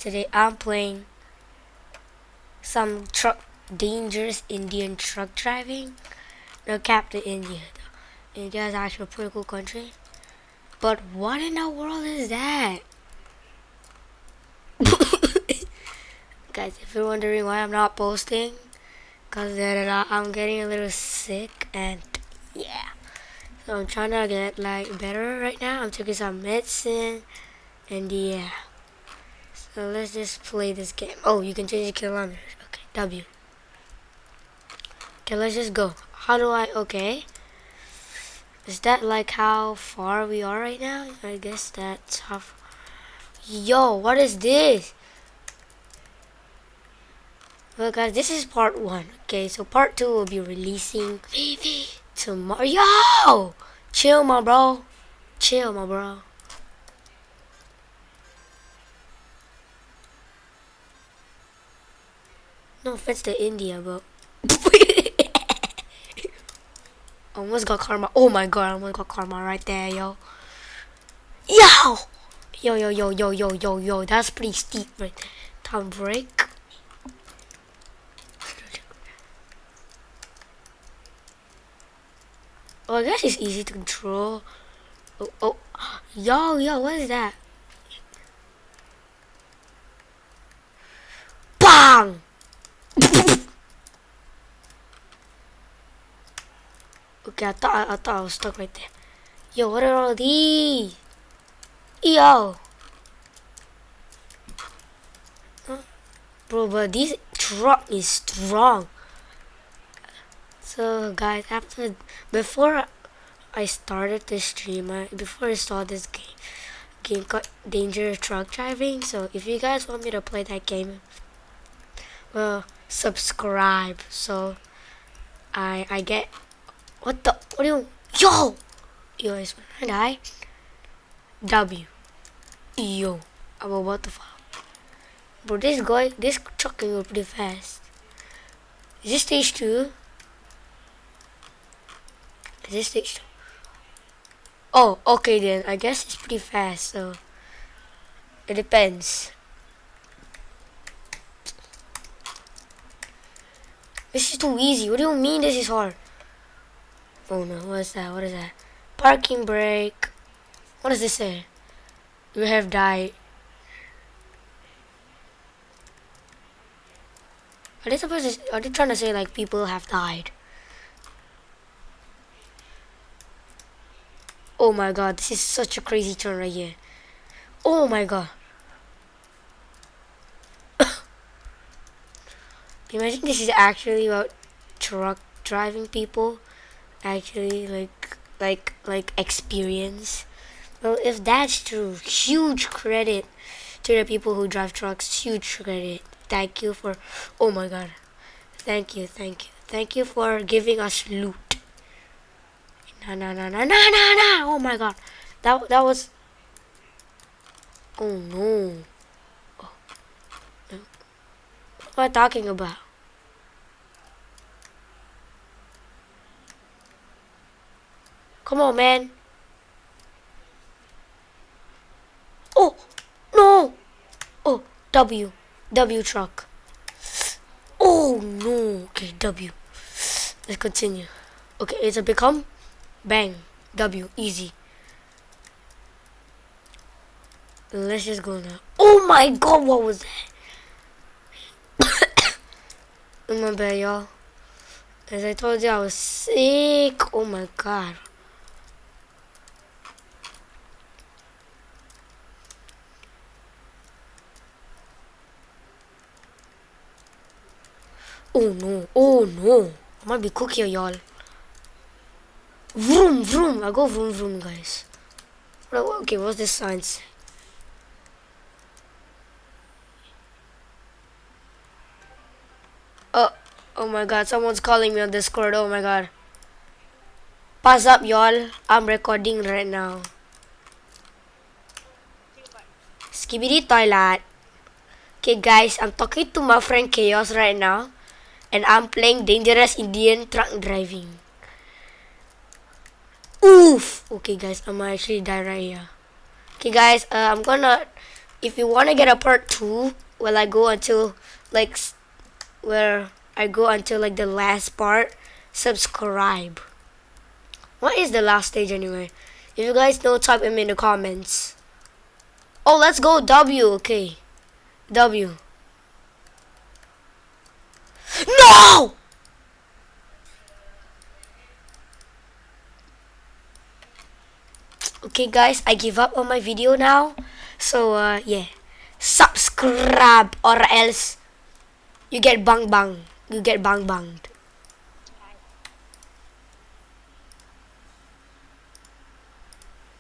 Today I'm playing some dangerous Indian truck driving. No cap to India though. India is actually a pretty cool country. But what in the world is that? Guys, if you're wondering why I'm not posting, because I'm getting a little sick and yeah. So I'm trying to get like better right now. I'm taking some medicine and yeah. So let's just play this game. Oh, you can change the kilometers. Okay, W. Okay, let's just go. How do I... Okay. Is that like how far we are right now? I guess that's how... Yo, what is this? Well, guys, this is part 1. Okay, so part 2 will be releasing tomorrow. Yo! Chill, my bro. Chill, my bro. No offense to India, but... Almost got karma. Oh my god, I almost got karma right there, yo. Yo! Yo, yo, yo, yo, yo, yo, yo. That's pretty steep right there. Time break. Oh, I guess it's easy to control. Oh, oh. Yo, yo, what is that? Bang! Okay, I thought I was stuck right there. Yo, what are all these? Yo! Huh? Bro, but this truck is strong. So, guys, before I started this stream, before I saw this game called Dangerous Truck Driving. So, if you guys want me to play that game, well, subscribe. So, I get... What do you... Yo! Yo, I swear, I die. W. Yo. I'm about to fall. Bro, this truck can go pretty fast. Is this stage 2? Is this stage 2? Oh, okay then. I guess it's pretty fast, so... It depends. This is too easy. What do you mean this is hard? Oh no, what is that? What is that? Parking brake. What does this say? You have died. Are they trying to say like people have died? Oh my god, this is such a crazy turn right here. Oh my god. Imagine this is actually about truck driving people. Actually like experience. Well, if that's true, huge credit to the people who drive trucks. Huge credit. Thank you for... Oh my god. Thank you. Thank you for giving us loot. Nah. Oh my god. That was... Oh no. Oh, no. What am I talking about? Come on, man. Oh, no. Oh, W truck. Oh, no. Okay, W. Let's continue. Okay, it's a become. Bang. W. Easy. Let's just go now. Oh my god, what was that? Oh my bad, y'all. As I told you, I was sick. Oh my god. Oh no. Oh no. I might be cooked here, y'all. Vroom, vroom. I go vroom, vroom, guys. Okay, what's this sign say? Oh my god, someone's calling me on Discord. Oh my god. Pass up, y'all. I'm recording right now. Skibidi toilet. Okay, guys, I'm talking to my friend Chaos right now. And I'm playing Dangerous Indian Truck Driving. Oof! Okay, guys, I'm actually die right here. Okay, guys, I'm gonna if you want to get a part 2, well, I go until like where I go until like the last part, subscribe. What is the last stage anyway? If you guys know, type them in the comments. Oh, let's go W. Okay, W. No! Okay guys, I give up on my video now. So yeah, subscribe or else you get bang bang. You get bang banged.